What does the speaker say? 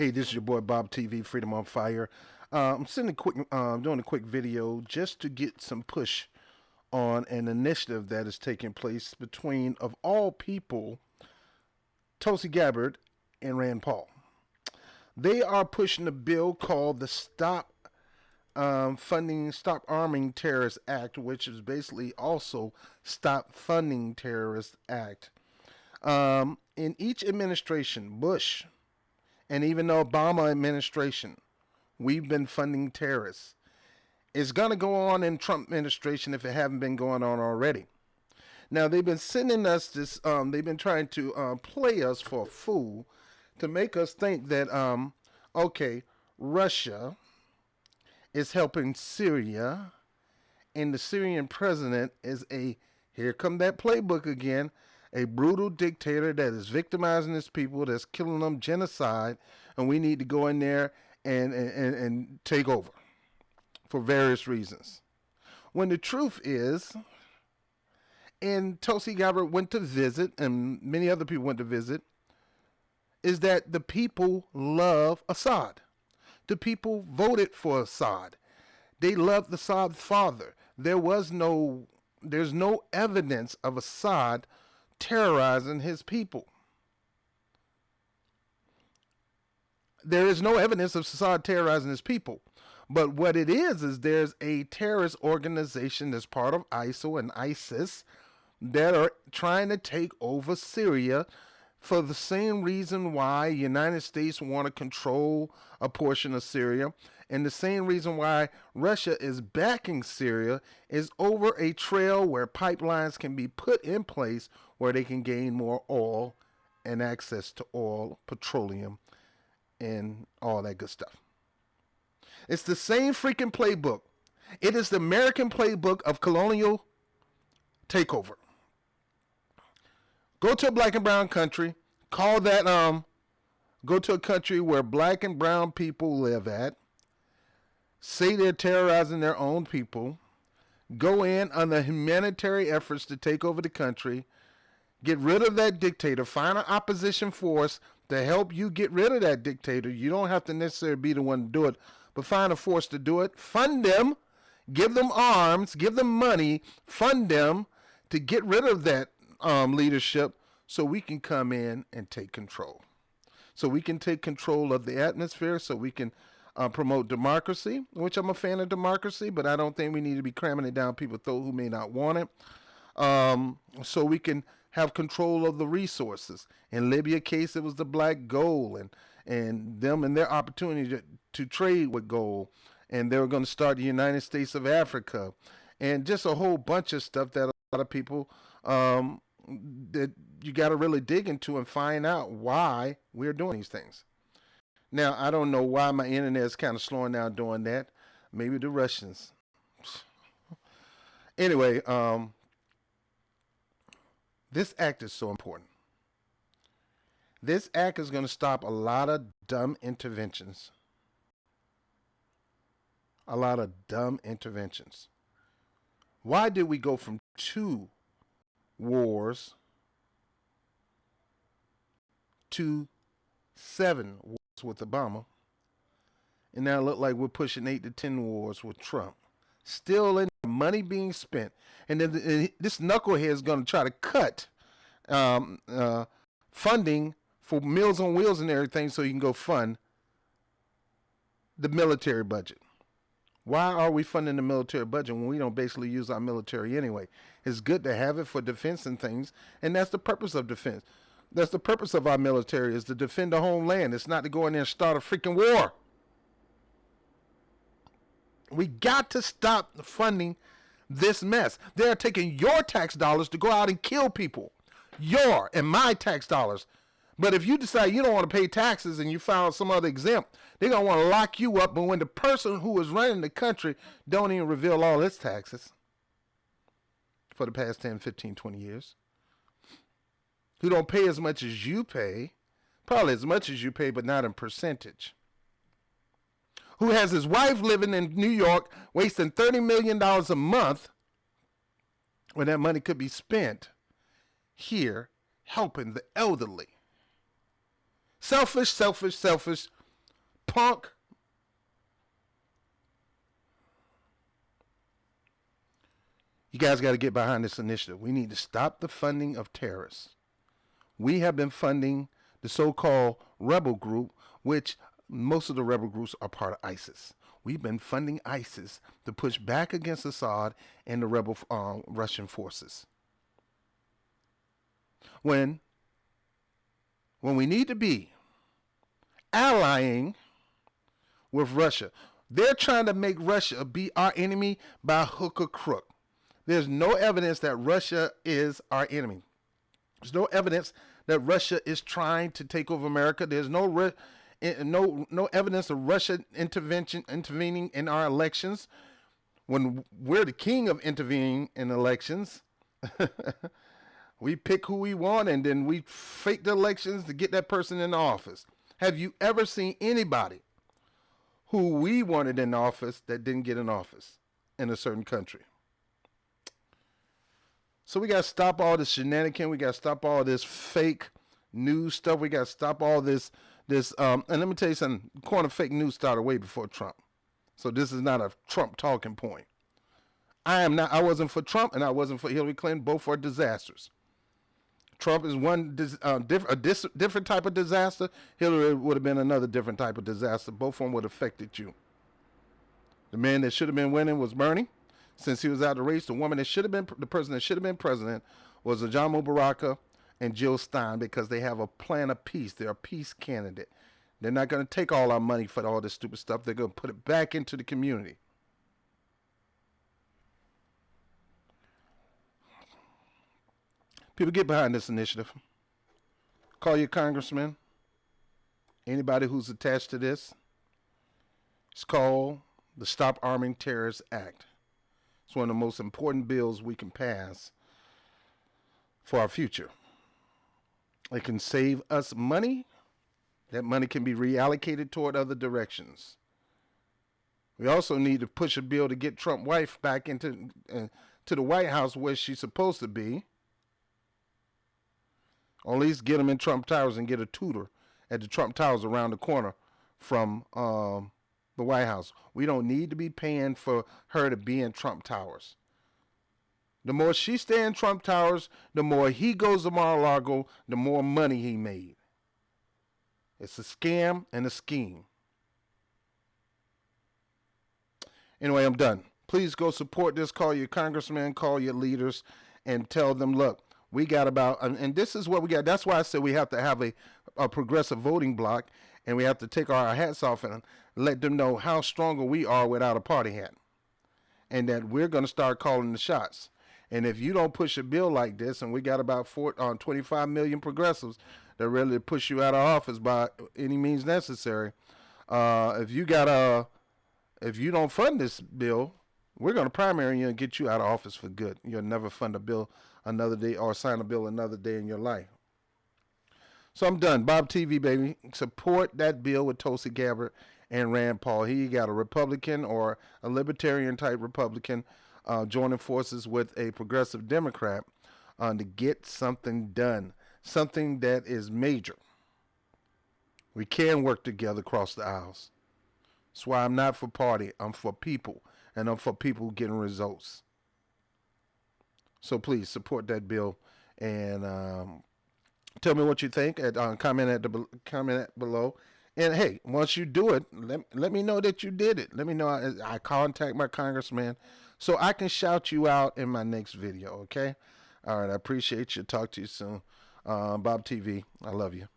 Hey, this is your boy Bob TV, Freedom on Fire. I'm doing a quick video just to get some push on an initiative that is taking place between, of all people, Tulsi Gabbard and Rand Paul. They are pushing a bill called the Stop Arming Terrorists Act, which is basically also Stop Funding Terrorists Act. In each administration, Bush, and even the Obama administration, we've been funding terrorists. It's going to go on in Trump administration if it haven't been going on already. Now, they've been sending us this, they've been trying to play us for a fool to make us think that, okay, Russia is helping Syria, and the Syrian president is here come that playbook again, a brutal dictator that is victimizing his people, that's killing them, genocide, and we need to go in there and take over for various reasons. When the truth is, and Tulsi Gabbard went to visit, and many other people went to visit, is that the people love Assad. The people voted for Assad. They loved Assad's father. There's no evidence of Assad terrorizing his people. There is no evidence of Assad terrorizing his people. But what it is there's a terrorist organization that's part of ISIL and ISIS that are trying to take over Syria for the same reason why the United States want to control a portion of Syria, and the same reason why Russia is backing Syria is over a trail where pipelines can be put in place where they can gain more oil and access to oil, petroleum, and all that good stuff. It's the same freaking playbook. It is the American playbook of colonial takeover. Go to a black and brown country, go to a country where black and brown people live at, say they're terrorizing their own people, go in on the humanitarian efforts to take over the country, get rid of that dictator, find an opposition force to help you get rid of that dictator. You don't have to necessarily be the one to do it, but find a force to do it, fund them, give them arms, give them money, fund them to get rid of that leadership so we can come in and take control. So we can take control of the atmosphere, so we can promote democracy, which I'm a fan of democracy, but I don't think we need to be cramming it down people's throat who may not want it. So we can have control of the resources. In Libya case, it was the black gold and them and their opportunity to trade with gold. And they were going to start the United States of Africa. And just a whole bunch of stuff that a lot of people that you got to really dig into and find out why we're doing these things. Now, I don't know why my internet is kind of slowing down doing that. Maybe the Russians. Anyway, this act is so important. This act is going to stop a lot of dumb interventions. A lot of dumb interventions. Why did we go from 2 wars to 7 wars with Obama, and now it look like we're pushing 8 to 10 wars with Trump? Still in money being spent, and then this knucklehead is going to try to cut funding for Meals on Wheels and everything so you can go fund the military budget. Why are we funding the military budget when we don't basically use our military anyway? It's good to have it for defense and things, and that's the purpose of defense. That's the purpose of our military, is to defend the homeland. It's not to go in there and start a freaking war. We got to stop funding this mess. They're taking your tax dollars to go out and kill people. Your and my tax dollars. But if you decide you don't want to pay taxes and you found some other exempt, they're going to want to lock you up. But when the person who is running the country don't even reveal all its taxes for the past 10, 15, 20 years, who don't pay as much as you pay, probably as much as you pay, but not in percentage, who has his wife living in New York wasting $30 million a month when that money could be spent here helping the elderly. Selfish, selfish, selfish. punk. You guys got to get behind this initiative. We need to stop the funding of terrorists. We have been funding the so-called rebel group, which most of the rebel groups are part of ISIS. We've been funding ISIS to push back against Assad and the rebel Russian forces. When we need to be allying with Russia, they're trying to make Russia be our enemy by hook or crook. There's no evidence that Russia is our enemy. There's no evidence that Russia is trying to take over America. There's no evidence of Russia intervening in our elections. When we're the king of intervening in elections, we pick who we want and then we fake the elections to get that person in office. Have you ever seen anybody who we wanted in office that didn't get in office in a certain country? So we got to stop all this shenanigan. We got to stop all this fake news stuff. We got to stop all this. And let me tell you something. Corner fake news started way before Trump. So this is not a Trump talking point. I wasn't for Trump and I wasn't for Hillary Clinton. Both are disasters. Trump is one different type of disaster. Hillary would have been another different type of disaster. Both of them would have affected you. The man that should have been winning was Bernie. Since he was out of the race, the person that should have been president was Ojamo Baraka and Jill Stein, because they have a plan of peace. They're a peace candidate. They're not going to take all our money for all this stupid stuff. They're going to put it back into the community. People, get behind this initiative. Call your congressman, anybody who's attached to this. It's called the Stop Arming Terrorists Act. It's one of the most important bills we can pass for our future. It can save us money. That money can be reallocated toward other directions. We also need to push a bill to get Trump's wife back into to the White House where she's supposed to be. Or at least get them in Trump Towers and get a tutor at the Trump Towers around the corner from the White House. We don't need to be paying for her to be in Trump Towers. The more she stays in Trump Towers, the more he goes to Mar-a-Lago, the more money he made. It's a scam and a scheme. Anyway, I'm done. Please go support this. Call your congressman, call your leaders, and tell them, look, we got about, and this is what we got. That's why I said we have to have a progressive voting bloc, and we have to take our hats off and let them know how stronger we are without a party hat, and that we're going to start calling the shots. And if you don't push a bill like this, and we got about 25 million progressives that ready to push you out of office by any means necessary, if you don't fund this bill, we're going to primary you and get you out of office for good. You'll never fund a bill another day or sign a bill another day in your life. So I'm done. Bob TV, baby. Support that bill with Tulsi Gabbard and Rand Paul. He got a Republican or a libertarian type Republican joining forces with a progressive Democrat to get something done, something that is major. We can work together across the aisles. That's why I'm not for party. I'm for people, and I'm for people getting results. So please support that bill and tell me what you think. Comment below. And hey, once you do it, let me know that you did it. Let me know. I contact my congressman so I can shout you out in my next video. Okay. All right. I appreciate you. Talk to you soon. Bob TV. I love you.